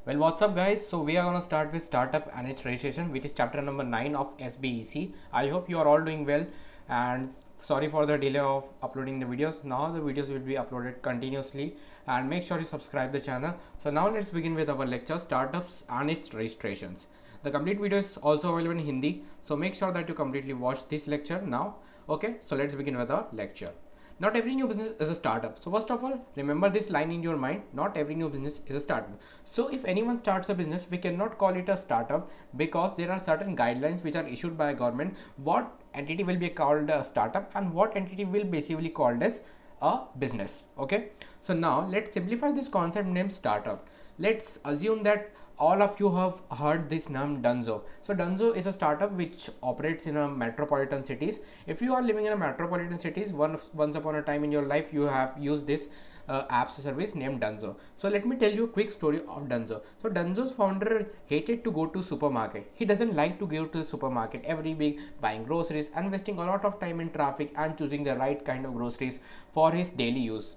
Well, what's up, guys? So we are gonna start with startup and its registration, which is chapter number 9 of SBEC. I hope you are all doing well, and sorry for the delay of uploading the videos. Now the videos will be uploaded continuously, and make sure you subscribe the channel. So now let's begin with our lecture, startups and its registrations. The complete video is also available in Hindi, so make sure that you completely watch this lecture now. Okay, so let's begin with our lecture. Not every new business is a startup. So first of all, remember this line in your mind: not every new business is a startup. So if anyone starts a business, we cannot call it a startup because there are certain guidelines which are issued by a government what entity will be called a startup and what entity will basically called as a business. Okay, so now let's simplify this concept named startup. Let's assume that all of you have heard this name Dunzo. So Dunzo is a startup which operates in a metropolitan cities. If you are living in a metropolitan cities, once upon a time in your life you have used this apps service named Dunzo. So let me tell you a quick story of Dunzo. So Dunzo's founder hated to go to supermarket. He doesn't like to go to the supermarket every week buying groceries and wasting a lot of time in traffic and choosing the right kind of groceries for his daily use.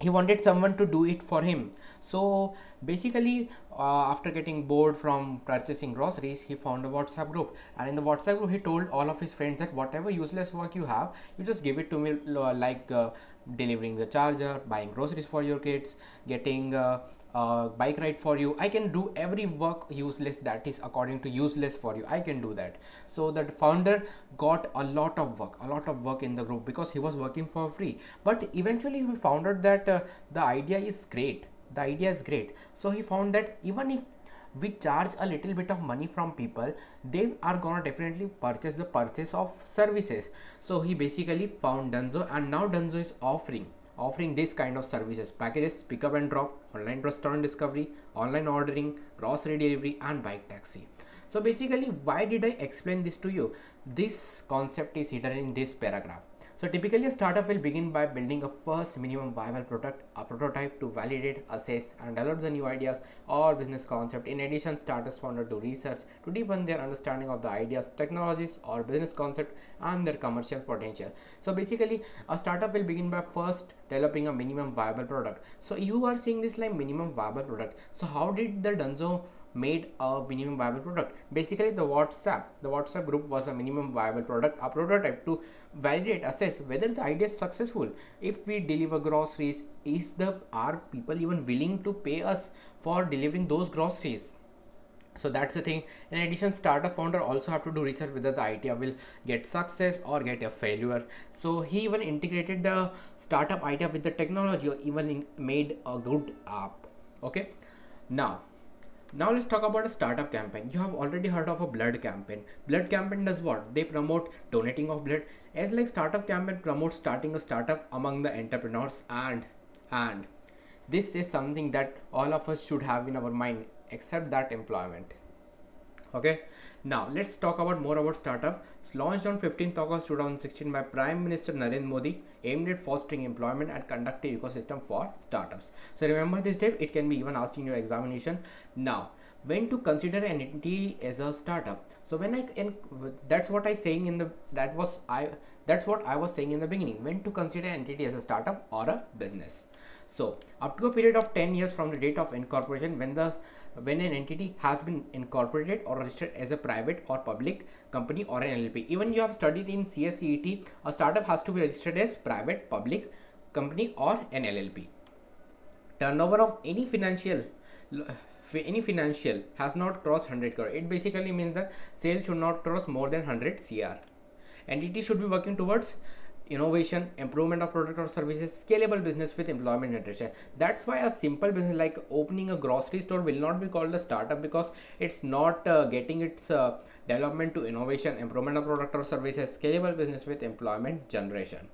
He wanted someone to do it for him. So basically, after getting bored from purchasing groceries, he found a WhatsApp group, and in the WhatsApp group he told all of his friends that whatever useless work you have, you just give it to me, like delivering the charger, buying groceries for your kids, getting bike ride for you. I can do every work useless that is according to useless for you. I can do that. So the founder got a lot of work in the group because he was working for free. But eventually he found out that the idea is great. The idea is great. So he found that even if we charge a little bit of money from people, they are gonna definitely purchase the purchase of services. So he basically found Dunzo, and now Dunzo is offering this kind of services: packages, pick up and drop, online restaurant discovery, online ordering, grocery delivery, and bike taxi. So basically, why did I explain this to you? This concept is hidden in this paragraph. So typically a startup will begin by building a first minimum viable product, a prototype to validate, assess and develop the new ideas or business concept. In addition, startups founder do research to deepen their understanding of the ideas, technologies or business concept and their commercial potential. So basically a startup will begin by first developing a minimum viable product. So you are seeing this like minimum viable product. So how did the Dunzo made a minimum viable product? Basically the whatsapp group was a minimum viable product, a prototype to validate, assess whether the idea is successful. If we deliver groceries, are people even willing to pay us for delivering those groceries? So that's the thing. In addition, startup founder also have to do research whether the idea will get success or get a failure. So he even integrated the startup idea with the technology, or even made a good app. Okay, now now let's talk about a startup campaign. You have already heard of a blood campaign. Blood campaign does what? They promote donating of blood. As like startup campaign promotes starting a startup among the entrepreneurs, and this is something that all of us should have in our mind, except that employment. Okay, now let's talk about more about startup. It's launched on 15th August 2016 by Prime Minister Narendra Modi, aimed at fostering employment and conducting ecosystem for startups. So remember this date, it can be even asked in your examination. Now, when to consider an entity as a startup? So when that's what I saying in the that's what I was saying in the beginning. When to consider an entity as a startup or a business? So up to a period of 10 years from the date of incorporation, when an entity has been incorporated or registered as a private or public company or an LLP. Even you have studied in CSCET, a startup has to be registered as private, public company or an LLP. Turnover of any financial has not crossed 100 crore. It basically means that sales should not cross more than 100 CR. Entity should be working towards innovation, improvement of product or services, scalable business with employment generation. That's why a simple business like opening a grocery store will not be called a startup, because it's not getting its development to innovation, improvement of product or services, scalable business with employment generation.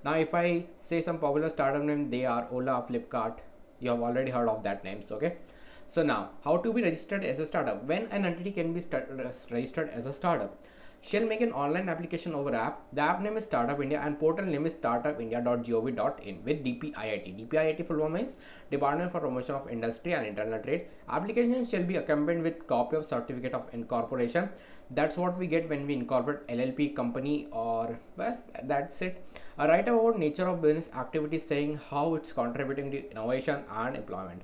Now if I say some popular startup name, they are Ola, Flipkart. You have already heard of that names. Okay, so now how to be registered as a startup? When an entity can be registered as a startup? Shall make an online application over app. The app name is Startup India and portal name is startupindia.gov.in with DPIIT. DPIIT full form is Department for Promotion of Industry and Internal Trade. Application shall be accompanied with copy of certificate of incorporation. That's what we get when we incorporate LLP company, or well, that's it. A write about nature of business activity saying how it's contributing to innovation and employment.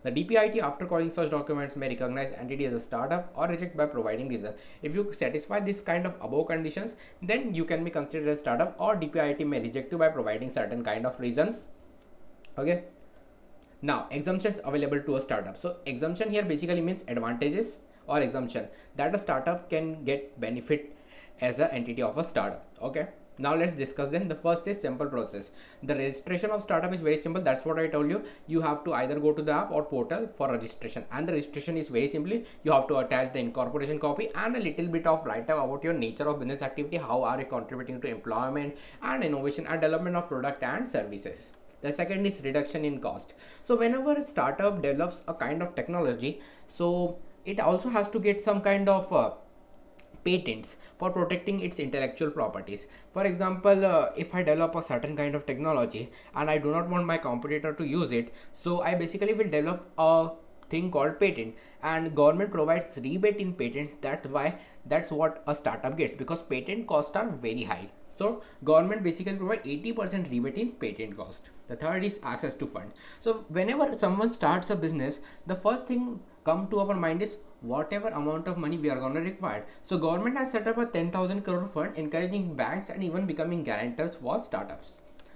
The DPIT, after calling such documents, may recognize entity as a startup or reject by providing reason. If you satisfy this kind of above conditions, then you can be considered a startup, or DPIT may reject you by providing certain kind of reasons. Okay. Now, exemptions available to a startup. So exemption here basically means advantages or exemption that a startup can get benefit as an entity of a startup. Okay. Now let's discuss them. The first is simple process. The registration of startup is very simple. That's what I told you. You have to either go to the app or portal for registration, and the registration is very simply you have to attach the incorporation copy and a little bit of write up about your nature of business activity, how are you contributing to employment and innovation and development of product and services. The second is reduction in cost. So whenever a startup develops a kind of technology, so it also has to get some kind of patents for protecting its intellectual properties. For example, if I develop a certain kind of technology and I do not want my competitor to use it, so I basically will develop a thing called patent, and government provides rebate in patents. That's what a startup gets, because patent costs are very high. So government basically provide 80% rebate in patent cost. The third is access to fund. So whenever someone starts a business, the first thing come to our mind is whatever amount of money we are going to require. So government has set up a 10,000 crore fund encouraging banks and even becoming guarantors for startups.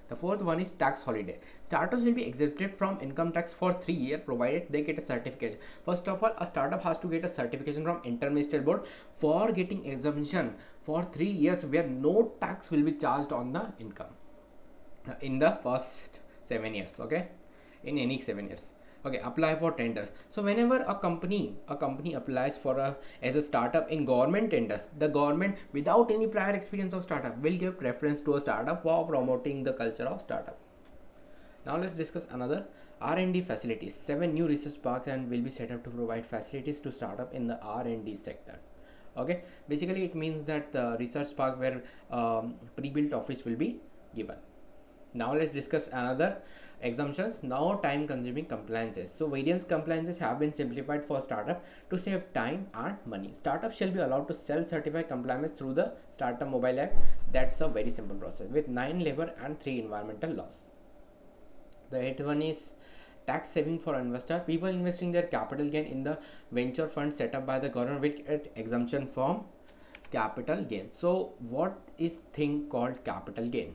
The fourth one is tax holiday. Startups will be exempted from income tax for 3 years provided they get a certification. First of all, a startup has to get a certification from Interministerial Board for getting exemption for 3 years, where no tax will be charged on the income in the first 7 years. Okay, in any 7 years. Okay, apply for tenders. So whenever a company applies for as a startup in government tenders, the government without any prior experience of startup will give preference to a startup for promoting the culture of startup. Now let's discuss another R&D facilities. 7 new research parks and will be set up to provide facilities to startup in the R&D sector. Okay, basically it means that the research park where pre-built office will be given. Now let's discuss another exemptions. Now time consuming compliances. So various compliances have been simplified for startup to save time and money. Startups shall be allowed to self-certify compliance through the startup mobile app. That's a very simple process with 9 labor and 3 environmental laws. The 8th one is tax saving for investor. People investing their capital gain in the venture fund set up by the government will get exemption from capital gain. So what is thing called capital gain?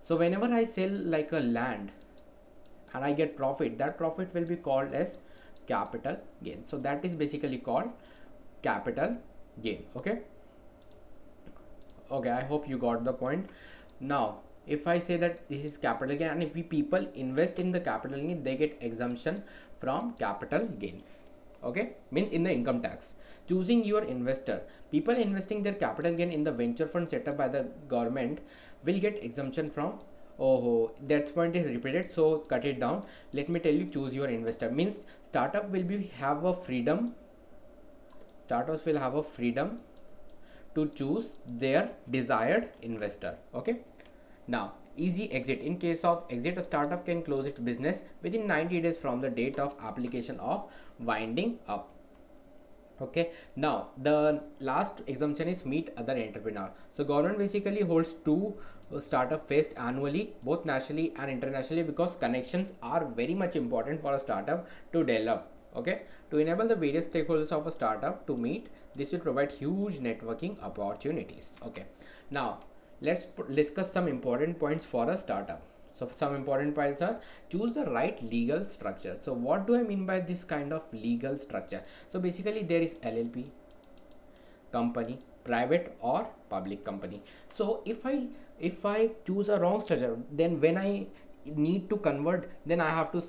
So whenever I sell like a land and I get profit, that profit will be called as capital gain. So that is basically called capital gain. Okay, I hope you got the point. Now if I say that this is capital gain, and if people invest in the capital gain, they get exemption from capital gains. Okay, means in the income tax. Choosing your investor. People investing their capital gain in the venture fund set up by the government will get exemption from. Oh, that point is repeated, so cut it down. Let me tell you, choose your investor means startup will be have a freedom. Startups will have a freedom to choose their desired investor. Okay. Now, easy exit. In case of exit, a startup can close its business within 90 days from the date of application of winding up. Okay, now the last exemption is meet other entrepreneur. So government basically holds 2 startup fest annually, both nationally and internationally, because connections are very much important for a startup to develop. Okay, to enable the various stakeholders of a startup to meet, this will provide huge networking opportunities. Okay, now let's discuss some important points for a startup. So some important points are: choose the right legal structure. So what do I mean by this kind of legal structure? So basically there is LLP, company, private or public company. So if I choose a wrong structure, then when I need to convert, then I have to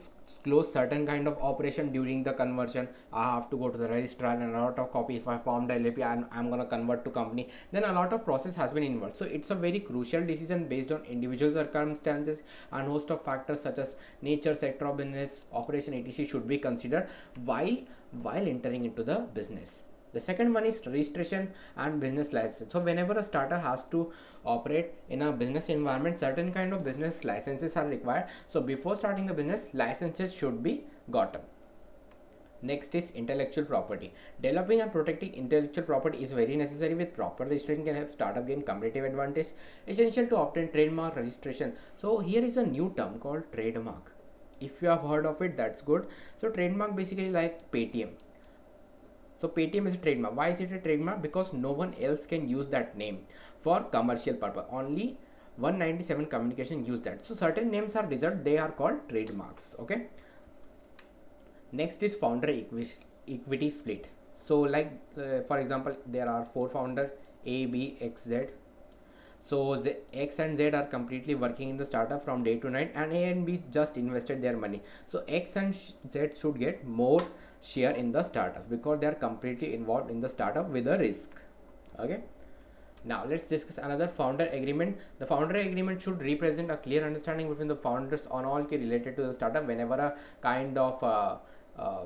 close certain kind of operation during the conversion. I have to go to the registrar and a lot of copy. If I formed LLP and I'm gonna convert to company, then a lot of process has been involved. So it's a very crucial decision based on individual circumstances and host of factors such as nature, sector of business, operation, etc. should be considered while entering into the business. The second one is registration and business license. So whenever a startup has to operate in a business environment, certain kind of business licenses are required. So before starting the business, licenses should be gotten. Next is intellectual property. Developing and protecting intellectual property is very necessary. With proper registration can help startup gain competitive advantage. Essential to obtain trademark registration. So here is a new term called trademark. If you have heard of it, that's good. So trademark basically like Paytm. So Paytm is a trademark. Why is it a trademark? Because no one else can use that name for commercial purpose. Only 197 communication use that. So certain names are reserved, they are called trademarks. Okay. Next is founder equity split. So like for example, there are four founder A, B, X, Z. So the X and Z are completely working in the startup from day to night, and A and B just invested their money. So X and Z should get more share in the startup because they are completely involved in the startup with a risk. Okay. Now let's discuss another founder agreement. The founder agreement should represent a clear understanding between the founders on all key related to the startup whenever a kind of uh,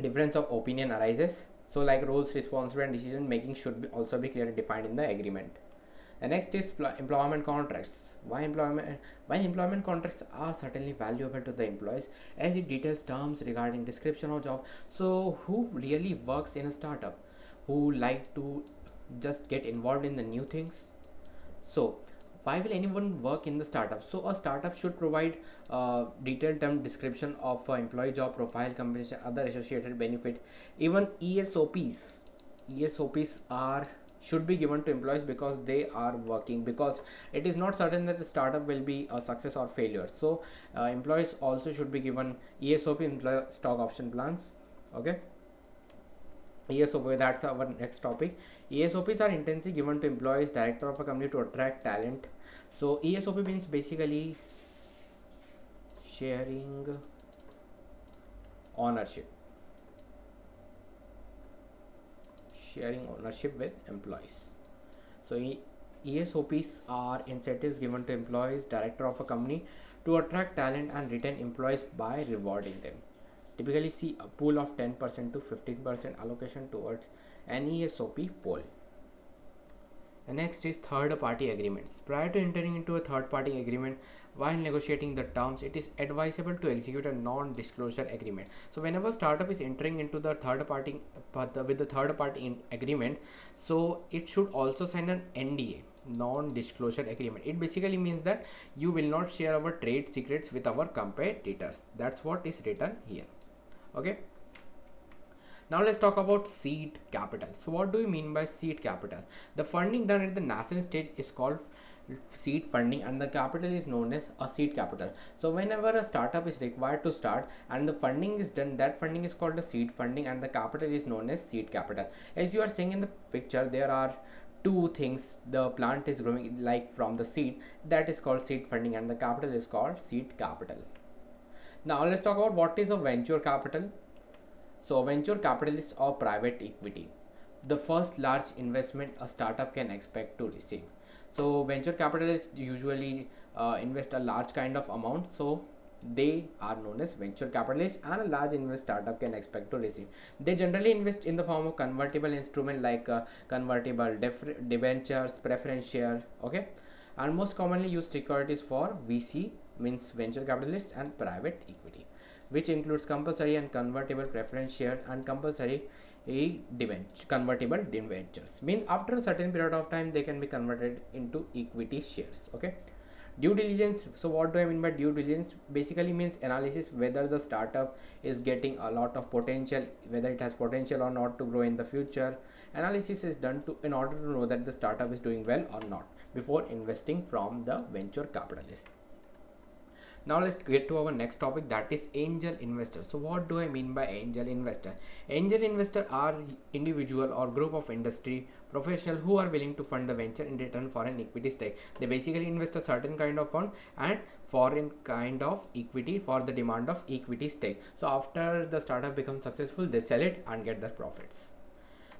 difference of opinion arises. So like roles, responsibility, and decision making should also be clearly defined in the agreement. The next is employment contracts. Why employment contracts are certainly valuable to the employees as it details terms regarding description of job. So who really works in a startup, who like to just get involved in the new things. So why will anyone work in the startup? So a startup should provide detailed term description of employee job profile, compensation, other associated benefit, even ESOPs are should be given to employees because they are working, because it is not certain that the startup will be a success or failure. So employees also should be given ESOP, employee stock option plans. Okay. ESOP, that's our next topic. ESOPs are intensely given to employees, director of a company to attract talent. So ESOP means basically sharing ownership. Sharing ownership with employees. So ESOPs are incentives given to employees, director of a company to attract talent and retain employees by rewarding them. Typically see a pool of 10% to 15% allocation towards an ESOP pool. And next is third party agreements. Prior to entering into a third party agreement, while negotiating the terms, it is advisable to execute a non-disclosure agreement. So whenever startup is entering into the third party with the third party agreement, so it should also sign an NDA, non-disclosure agreement. It basically means that you will not share our trade secrets with our competitors. That's what is written here. Okay. Now let's talk about seed capital. So what do you mean by seed capital? The funding done at the nascent stage is called seed funding, and the capital is known as a seed capital. So whenever a startup is required to start and the funding is done, that funding is called the seed funding and the capital is known as seed capital. As you are seeing in the picture, there are two things. The plant is growing like from the seed, that is called seed funding, and the capital is called seed capital. Now let's talk about what is a venture capital. So venture capitalist or private equity, the first large investment a startup can expect to receive. So venture capitalists usually invest a large kind of amount, so they are known as venture capitalists, and a large invest startup can expect to receive. They generally invest in the form of convertible instrument like convertible debentures, preference share. Okay. And most commonly used securities for VC, means venture capitalists, and private equity, which includes compulsory and convertible preference shares and compulsory convertible debentures. Means after a certain period of time they can be converted into equity shares. Okay. Due diligence. So what do I mean by due diligence? Basically means analysis whether the startup is getting a lot of potential, whether it has potential or not to grow in the future. Analysis is done to in order to know that the startup is doing well or not before investing from the venture capitalist. Now let's get to our next topic, that is angel investor. So what do I mean by angel investor? Angel investor are individual or group of industry professional who are willing to fund the venture in return for an equity stake. They basically invest a certain kind of fund and foreign kind of equity for the demand of equity stake. So after the startup becomes successful, they sell it and get their profits.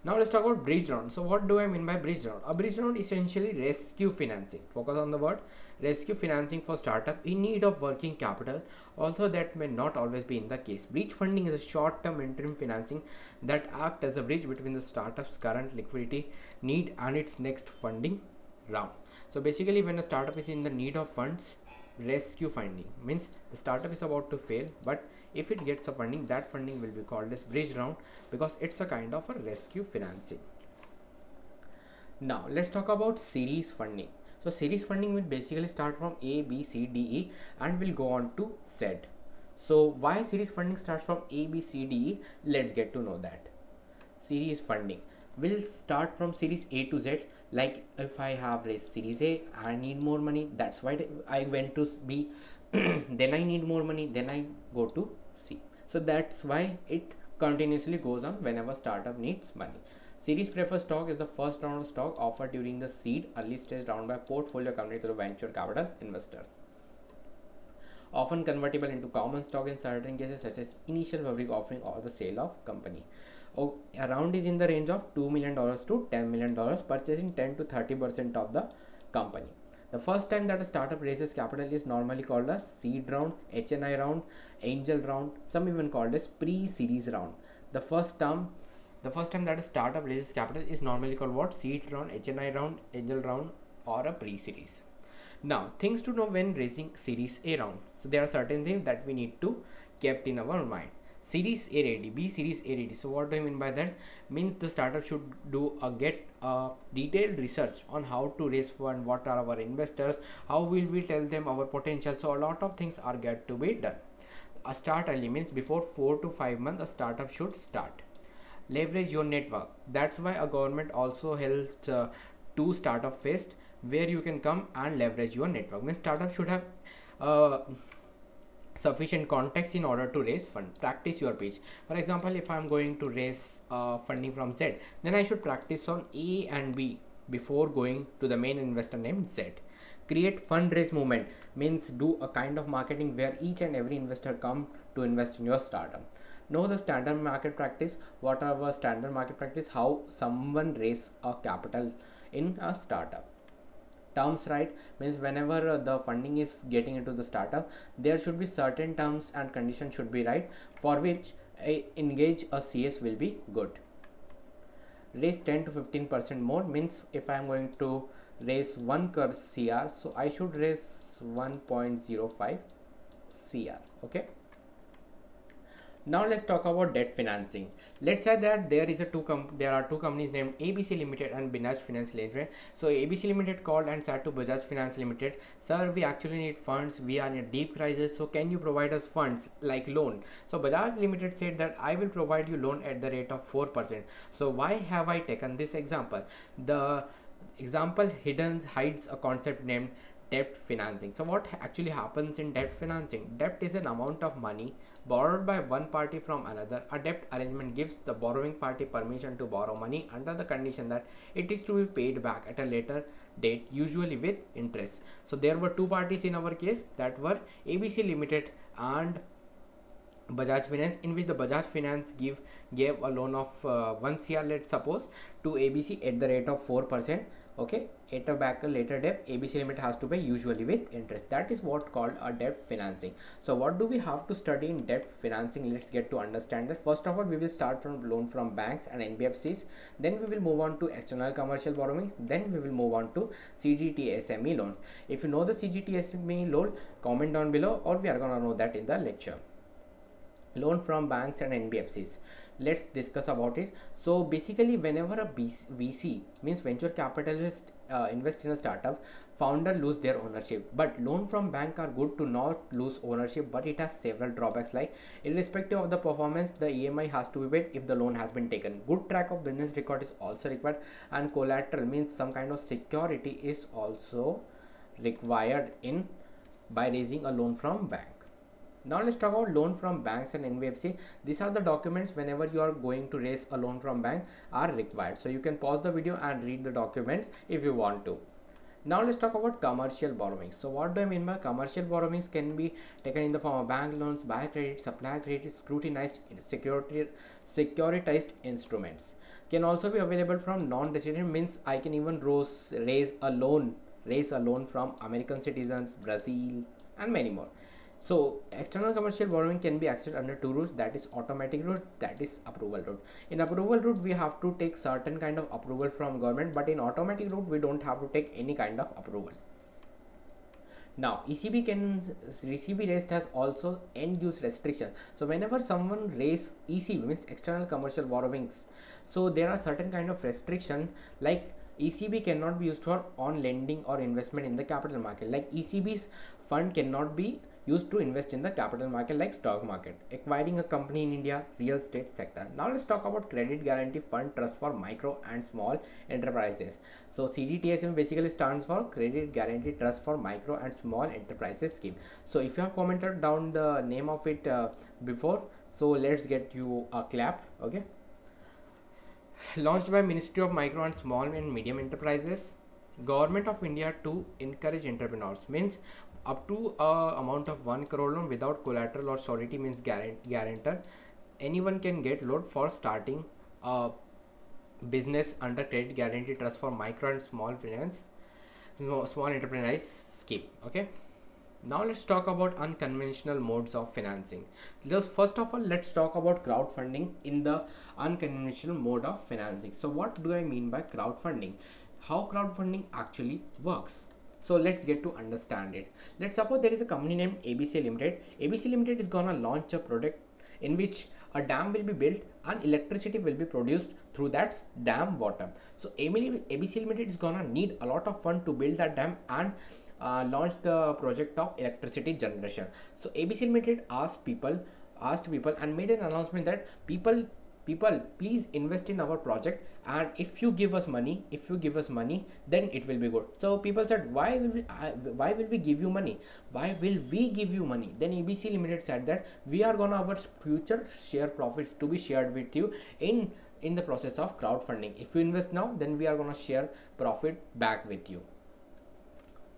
Now let's talk about bridge round. So what do I mean by bridge round? A bridge round is essentially rescue financing. Focus on the word rescue financing for startup in need of working capital. Also, that may not always be in the case. Bridge funding is a short-term interim financing that acts as a bridge between the startup's current liquidity need and its next funding round. So basically, when a startup is in the need of funds, rescue funding means the startup is about to fail, but if it gets a funding, that funding will be called as bridge round because it's a kind of a rescue financing. Now let's talk about series funding. So series funding will basically start from A, B, C, D, E and will go on to Z. So why series funding starts from A, B, C, D, E? Let's get to know that. Series funding will start from series A to Z. Like if I have raised series A, I need more money. That's why I went to B. Then I need more money. Then I go to C. So that's why it continuously goes on whenever startup needs money. Series preferred stock is the first round of stock offered during the seed early stage round by portfolio company to the venture capital investors, often convertible into common stock in certain cases such as initial public offering or the sale of company. A round is in the range of $2 million to $10 million, purchasing 10 to 30% of the company. The first time that a startup raises capital is normally called a seed round, HNI round, angel round, some even called as pre-series round. The first time that a startup raises capital is normally called what? Seed round, HNI round, angel round, or a pre-series. Now, things to know when raising series A round. So there are certain things that we need to kept in our mind. Series A ready, B series A ready. So what do I mean by that? Means the startup should get a detailed research on how to raise fund, what are our investors, how will we tell them our potential. So a lot of things are get to be done. A start early means before 4 to 5 months a startup should start. Leverage your network. That's why a government also helps to startup phase, where you can come and leverage your network. Means startup should have uh, sufficient context in order to raise fund. Practice your pitch. For example, if I am going to raise funding from Z, then I should practice on A and B before going to the main investor named Z. Create fundraise movement means do a kind of marketing where each and every investor come to invest in your startup. Know the standard market practice. What are our standard market practice? How someone raise a capital in a startup. Terms right means whenever the funding is getting into the startup, there should be certain terms and conditions should be right, for which engage a CS will be good. Raise 10 to 15% more means if I am going to raise 1 crore CR, so I should raise 1.05 CR. Okay. Now let's talk about debt financing. Let's say that there are two companies named ABC Limited and Bajaj Finance Limited. So ABC Limited called and said to Bajaj Finance Limited, "Sir, we actually need funds. We are in a deep crisis. So can you provide us funds like loan?" So Bajaj Limited said that I will provide you loan at the rate of 4%. So why have I taken this example? The example hides a concept named debt financing. So what actually happens in debt financing? Debt is an amount of money borrowed by one party from another. A debt arrangement gives the borrowing party permission to borrow money under the condition that it is to be paid back at a later date, usually with interest. So there were two parties in our case, that were ABC Limited and Bajaj Finance, in which the Bajaj Finance gave a loan of 1 CR, let's suppose, to ABC at the rate of 4%. Okay, at a back a later date, ABC Limited has to pay, usually with interest. That is what called a debt financing. So what do we have to study in debt financing? Let's get to understand that. First of all, we will start from loan from banks and NBFCs. Then we will move on to external commercial borrowings. Then we will move on to CGT SME loans. If you know the CGT SME loan, comment down below, or we are gonna know that in the lecture. Loan from banks and NBFCs, let's discuss about it. So basically, whenever a VC means venture capitalist invest in a startup, founder lose their ownership. But loan from bank are good to not lose ownership, but it has several drawbacks, like irrespective of the performance, the EMI has to be paid if the loan has been taken. Good track of business record is also required, and collateral means some kind of security is also required in by raising a loan from bank. Now let's talk about loan from banks and NBFC. These are the documents whenever you are going to raise a loan from bank are required. So you can pause the video and read the documents if you want to. Now let's talk about commercial borrowings. So what do I mean by commercial borrowings? Can be taken in the form of bank loans, buy credit, supply credit, scrutinized, securitized instruments. Can also be available from non-resident, means I can even raise a loan from American citizens, Brazil, and many more. So external commercial borrowing can be accessed under two routes, that is automatic route, that is approval route. In approval route, we have to take certain kind of approval from government, but in automatic route, we don't have to take any kind of approval. Now ECB raised has also end use restriction. So whenever someone raise ECB means external commercial borrowings, so there are certain kind of restriction, like ECB cannot be used for on lending or investment in the capital market. Like ECB's fund cannot be used to invest in the capital market like stock market, acquiring a company in India, real estate sector. Now let's talk about credit guarantee fund trust for micro and small enterprises. So CGTSM basically stands for Credit Guarantee Trust for Micro and Small Enterprises Scheme. So if you have commented down the name of it before, so let's get you a clap. Okay, launched by Ministry of Micro and Small and Medium Enterprises, Government of India to encourage entrepreneurs, means up to amount of 1 crore loan without collateral or surety, means guarantor. Anyone can get loan for starting a business under Credit Guarantee Trust for Micro and Small Small Enterprise Scheme. Okay. Now let's talk about unconventional modes of financing. First of all, let's talk about crowdfunding in the unconventional mode of financing. So what do I mean by crowdfunding? How crowdfunding actually works? So let's get to understand it. Let's suppose there is a company named ABC Limited. ABC Limited is gonna launch a product in which a dam will be built and electricity will be produced through that dam water. So ABC Limited is gonna need a lot of fund to build that dam and launch the project of electricity generation. So ABC Limited asked people and made an announcement that people please invest in our project, and if you give us money, then it will be good. So people said, why will we give you money? Why will we give you money? Then ABC Limited said that we are gonna our future share profits to be shared with you in the process of crowdfunding. If you invest now, then we are gonna share profit back with you.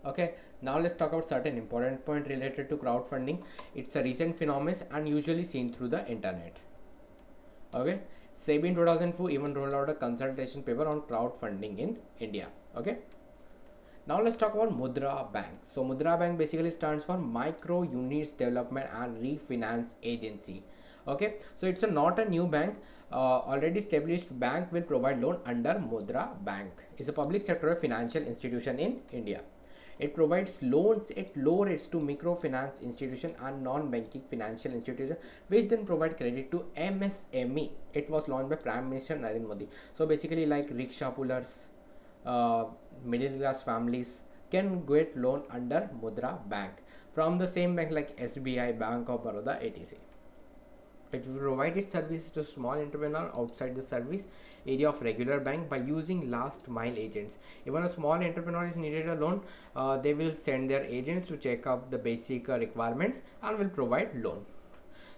Okay, now let's talk about certain important point related to crowdfunding. It's a recent phenomenon and usually seen through the internet. Okay, SEBI in 2004 even rolled out a consultation paper on crowdfunding in India. Okay, now let's talk about Mudra Bank. So Mudra Bank basically stands for Micro Units Development and Refinance Agency. Okay, so it's not a new bank. Already established bank will provide loan under Mudra Bank. It's a public sector financial institution in India. It provides loans at low rates to microfinance institution and non-banking financial institutions, which then provide credit to MSME. It was launched by Prime Minister Narendra Modi. So basically, like rickshaw pullers, middle class families can get loan under Mudra Bank from the same bank like SBI, Bank of Baroda, etc. It will provide its services to small entrepreneur outside the service area of regular bank by using last mile agents. Even a small entrepreneur is needed a loan, they will send their agents to check up the basic requirements and will provide loan.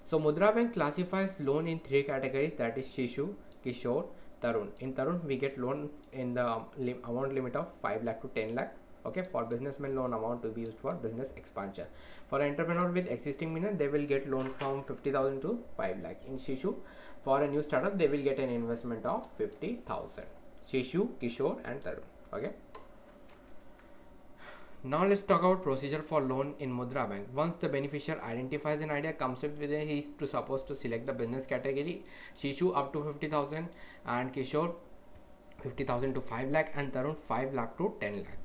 So Mudra Bank classifies loan in 3 categories, that is Shishu, Kishore, Tarun. In Tarun we get loan in the amount limit of 5 lakh to 10 lakh. Okay, for businessmen loan amount to be used for business expansion. For entrepreneur with existing business, they will get loan from 50,000 to 5 lakh. In Shishu, for a new startup, they will get an investment of 50,000. Shishu, Kishore and Tarun. Okay. Now let's talk about procedure for loan in Mudra Bank. Once the beneficiary identifies an idea, comes up with it, he is supposed to select the business category. Shishu up to 50,000 and Kishore 50,000 to 5 lakh and Tarun 5 lakh to 10 lakh.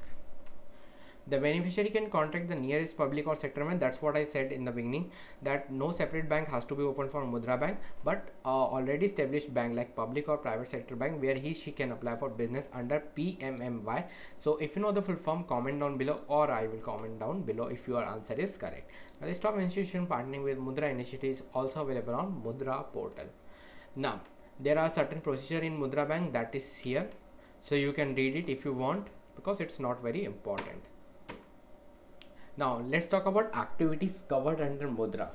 The beneficiary can contact the nearest public or sector bank. That's what I said in the beginning, that no separate bank has to be opened for Mudra Bank, but already established bank like public or private sector bank where she can apply for business under PMMY. So if you know the full form, comment down below or I will comment down below if your answer is correct. Now the top institution partnering with Mudra initiative is also available on Mudra portal. Now there are certain procedure in Mudra Bank that is here, so you can read it if you want because it's not very important. Now let's talk about activities covered under Mudra.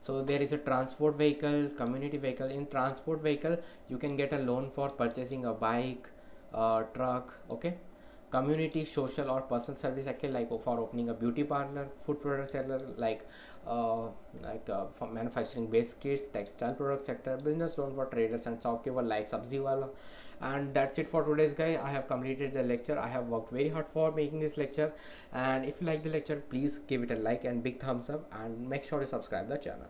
So there is a transport vehicle, community vehicle. In transport vehicle, you can get a loan for purchasing a bike, truck. Okay, community, social or personal service sector like for opening a beauty parlor, food product seller like for manufacturing base kits, textile product sector, business loan for traders and shopkeeper like Sabzi Wala. And that's it for today's guys. I have completed the lecture. I have worked very hard for making this lecture, and if you like the lecture, please give it a like and big thumbs up and make sure to subscribe the channel.